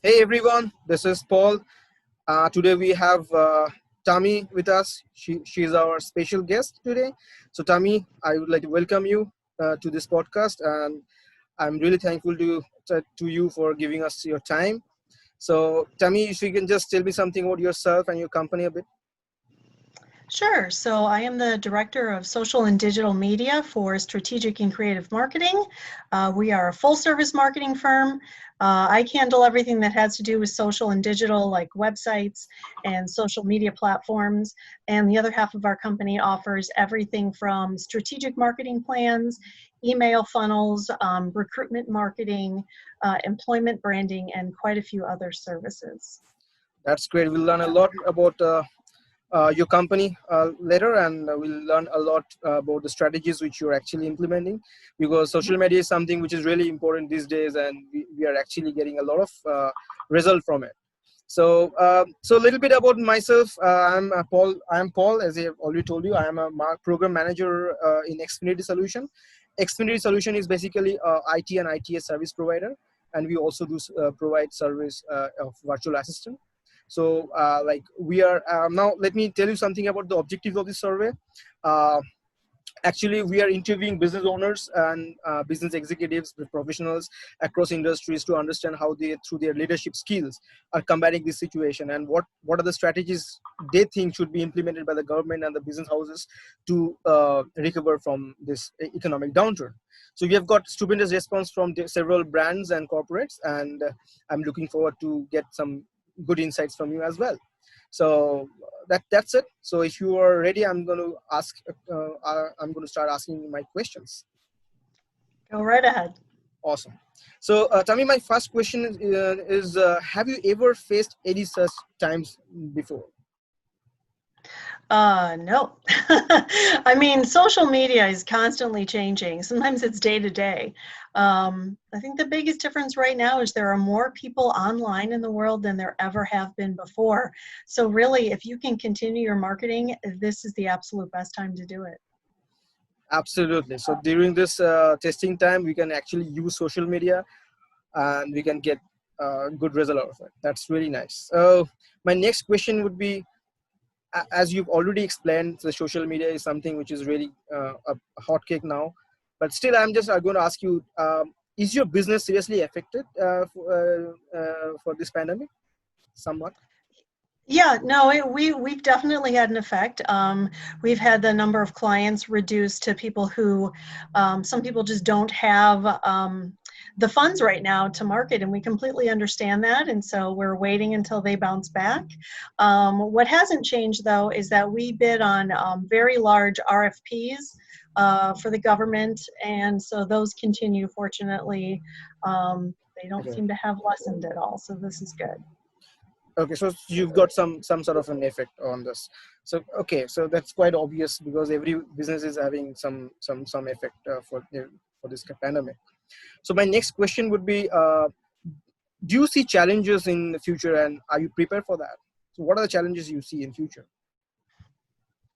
Hey everyone, this is Paul. Today we have Tami with us. She's our special guest today. So Tami, I would like to welcome you to this podcast, and I'm really thankful to you for giving us your time. So Tami, if you can just tell me something about yourself and your company a bit. Sure. So I am the Director of Social and Digital Media for Strategic and Creative Marketing. We are a full service marketing firm. I handle everything that has to do with social and digital, like websites and social media platforms. And the other half of our company offers everything from strategic marketing plans, email funnels, recruitment marketing, employment branding, and quite a few other services. That's great. We'll learn a lot about your company later, and we'll learn a lot about the strategies which you're actually implementing, because social media is something which is really important these days, and we are actually getting a lot of result from it. So a little bit about myself. I'm Paul, as I have already told you. I am a program manager in Xfinity Solution. Xfinity Solution is basically IT and ITS service provider, and we also do provide service of virtual assistant. So like we are now, let me tell you something about the objectives of this survey. uh, Actually, we are interviewing business owners and business executives, professionals across industries, to understand how they, through their leadership skills, are combating this situation, and what are the strategies they think should be implemented by the government and the business houses to recover from this economic downturn. So we have got stupendous response from several brands and corporates, and I'm looking forward to get some good insights from you as well. So that's it. So if you are ready, I'm going to start asking my questions. Go right ahead. Awesome. So tell me, my first question is have you ever faced any such times before? No. I mean, social media is constantly changing. Sometimes it's day to day. I think the biggest difference right now is there are more people online in the world than there ever have been before. So really, if you can continue your marketing, this is the absolute best time to do it. Absolutely. So during this testing time, we can actually use social media, and we can get good result out of it. That's really nice. So my next question would be, as you've already explained, the social media is something which is really a hot cake now. But still, I'm going to ask you: is your business seriously affected for this pandemic? Somewhat. Yeah, no, we've definitely had an effect. We've had the number of clients reduced to people who, some people just don't have the funds right now to market, and we completely understand that. And so we're waiting until they bounce back. What hasn't changed though is that we bid on very large RFPs for the government, and so those continue. Fortunately, they don't Okay. seem to have lessened at all. So this is good. Okay, so you've got some sort of an effect on this. So okay, so that's quite obvious, because every business is having some effect for this pandemic. So my next question would be: do you see challenges in the future, and are you prepared for that? So what are the challenges you see in future?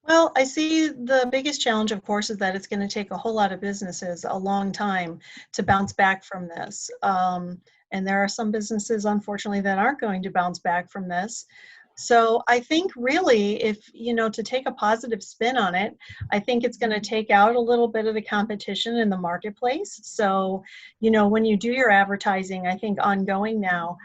Well, I see the biggest challenge, of course, is that it's going to take a whole lot of businesses a long time to bounce back from this. And there are some businesses, unfortunately, that aren't going to bounce back from this. So I think really, if, to take a positive spin on it, I think it's going to take out a little bit of the competition in the marketplace. So, when you do your advertising, I think ongoing now,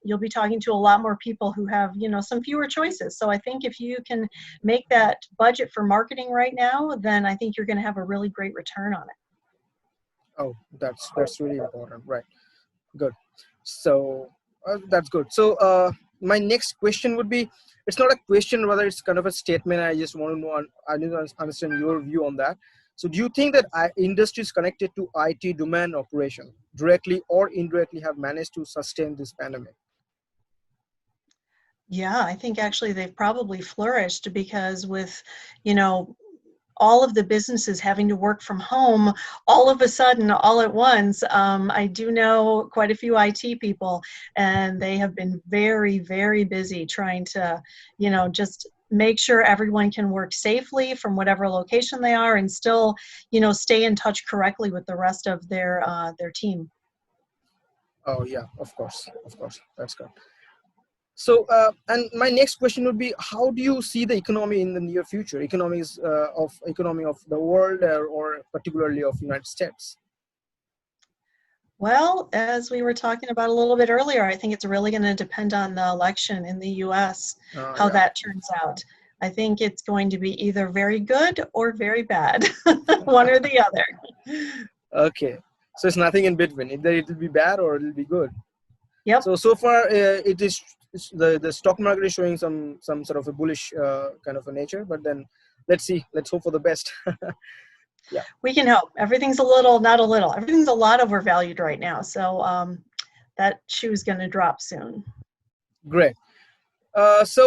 you'll be talking to a lot more people who have, some fewer choices. So I think if you can make that budget for marketing right now, then I think you're going to have a really great return on it. Oh, that's really important, right? Good. So that's good. So my next question would be: it's not a question, rather it's kind of a statement. I just want to know, I need to understand your view on that. So do you think that industries connected to IT domain operation, directly or indirectly, have managed to sustain this pandemic? Yeah, I think actually they've probably flourished because with, you know, all of the businesses having to work from home all of a sudden, all at once. I do know quite a few IT people, and they have been very, very busy trying to, just make sure everyone can work safely from whatever location they are and still, stay in touch correctly with the rest of their team. Oh yeah, of course, that's good. So, and my next question would be, how do you see the economy in the near future? Economy of the world, or particularly of United States? Well, as we were talking about a little bit earlier, I think it's really going to depend on the election in the US, how Yeah. that turns out. I think it's going to be either very good or very bad, one or the other. Okay. So it's nothing in between. Either it will be bad or it will be good. Yep. So far, it is the stock market is showing some sort of a bullish kind of a nature. But then let's see. Let's hope for the best. Yeah. We can hope. Everything's a little, not a little, everything's a lot overvalued right now. So that shoe's going to drop soon. Great. So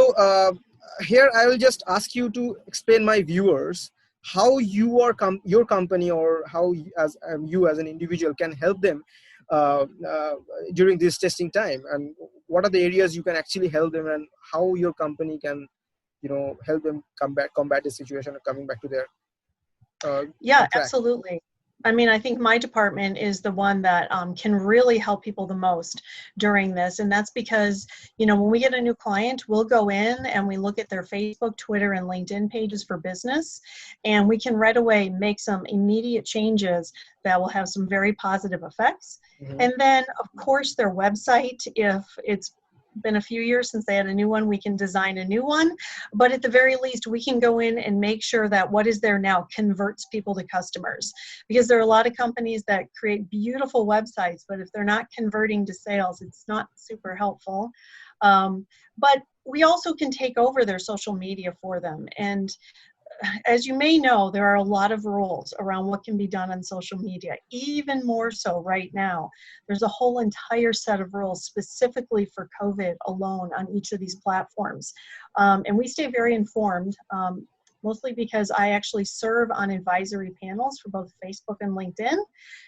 here I will just ask you to explain my viewers how your company, or how you as an individual can help them uh, uh, during this testing time, and what are the areas you can actually help them, and how your company can help them combat the situation of coming back to their Yeah, track. absolutely. I mean, I think my department is the one that can really help people the most during this. And that's because, when we get a new client, we'll go in and we look at their Facebook, Twitter, and LinkedIn pages for business. And we can right away make some immediate changes that will have some very positive effects. Mm-hmm. And then, of course, their website, if it's been a few years since they had a new one, we can design a new one. But at the very least, we can go in and make sure that what is there now converts people to customers. Because there are a lot of companies that create beautiful websites, but if they're not converting to sales, it's not super helpful. But we also can take over their social media for them. And as you may know, there are a lot of rules around what can be done on social media, even more so right now. There's a whole entire set of rules specifically for COVID alone on each of these platforms. And we stay very informed, mostly because I actually serve on advisory panels for both Facebook and LinkedIn.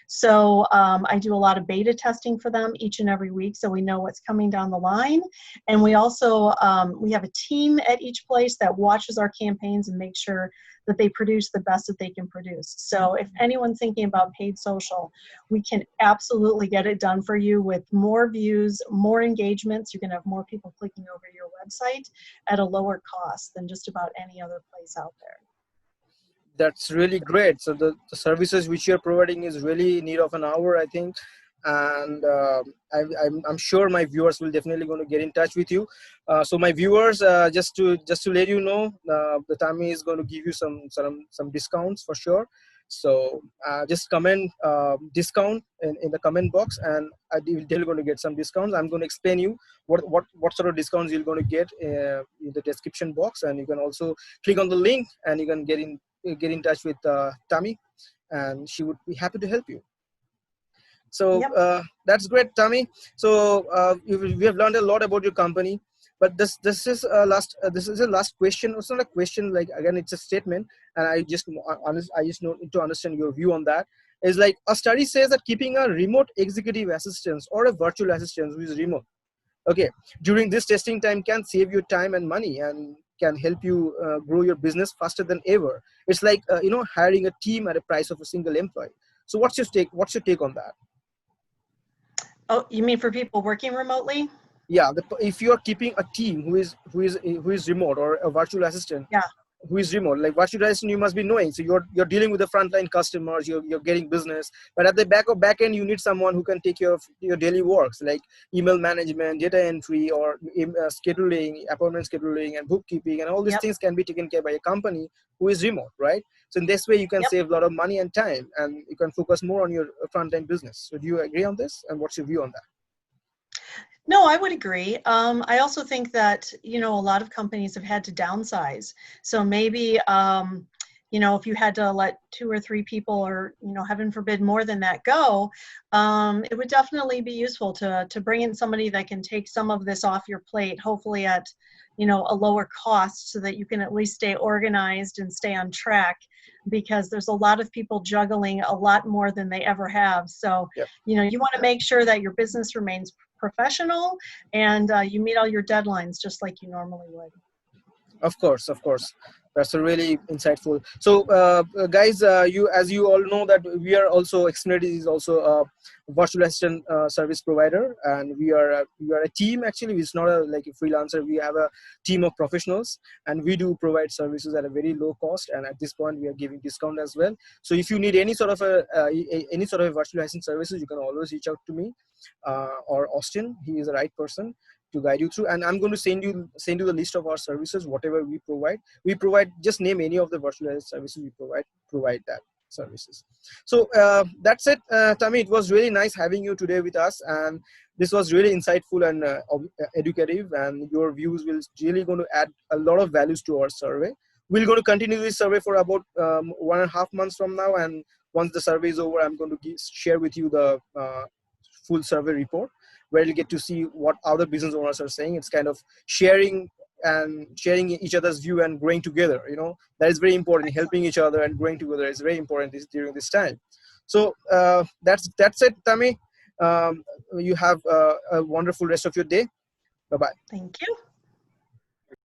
So I do a lot of beta testing for them each and every week, so we know what's coming down the line. And we also, we have a team at each place that watches our campaigns and makes sure that they produce the best that they can produce. So if anyone's thinking about paid social, we can absolutely get it done for you with more views, more engagements. You can have more people clicking over your website at a lower cost than just about any other place out there. That's really great. So the services which you're providing is really in need of an hour, I think. And I'm sure my viewers will definitely going to get in touch with you. So my viewers, just to let you know, the Tami is going to give you some discounts for sure. So just comment discount in the comment box, and they're going to get some discounts. I'm going to explain you what sort of discounts you're going to get in the description box, and you can also click on the link and you can get in touch with Tami, and she would be happy to help you. So Yep. that's great, Tami. So we have learned a lot about your company, but this is a last question. It's not a question, like, again, it's a statement, and I just need to understand your view on that. Is like, a study says that keeping a remote executive assistant or a virtual assistant who is remote, okay, during this testing time can save you time and money, and can help you grow your business faster than ever. It's like hiring a team at a price of a single employee. So what's your take on that? Oh, you mean for people working remotely? Yeah, if you are keeping a team who is remote, or a virtual assistant Yeah. who is remote, like virtual assistant, you must be knowing. So you're dealing with the frontline customers, you're getting business, but at the back end, you need someone who can take care of your daily works, like email management, data entry, or scheduling, appointment scheduling, and bookkeeping, and all these Yep. things can be taken care by a company who is remote, right? So in this way, you can Yep. save a lot of money and time, and you can focus more on your frontline business. So do you agree on this, and what's your view on that? No, I would agree. I also think that, a lot of companies have had to downsize. So maybe, if you had to let 2 or 3 people, or, heaven forbid, more than that go, it would definitely be useful to bring in somebody that can take some of this off your plate, hopefully at, a lower cost, so that you can at least stay organized and stay on track, because there's a lot of people juggling a lot more than they ever have. So, Yep. you want to make sure that your business remains professional, and you meet all your deadlines just like you normally would. Of course, of course. That's a really insightful. So, guys, you as you all know that we are also Xfinity is also a virtual assistant service provider, and we are a team. Actually, it's not a like a freelancer. We have a team of professionals, and we do provide services at a very low cost. And at this point, we are giving discount as well. So, if you need any sort of any sort of virtual assistant services, you can always reach out to me or Austin. He is the right person to guide you through, and I'm going to send you the list of our services, whatever we provide. Just name any of the virtual services we provide that services. So that's it, Tami. It was really nice having you today with us, and this was really insightful and educative, and your views will really going to add a lot of values to our survey. We're going to continue this survey for about 1.5 months from now, and once the survey is over, I'm going to share with you the full survey report, where you get to see what other business owners are saying. It's kind of sharing each other's view and growing together. That is very important. Helping each other and growing together is very important during this time. So that's it, Tami. You have a wonderful rest of your day. Bye bye. Thank you.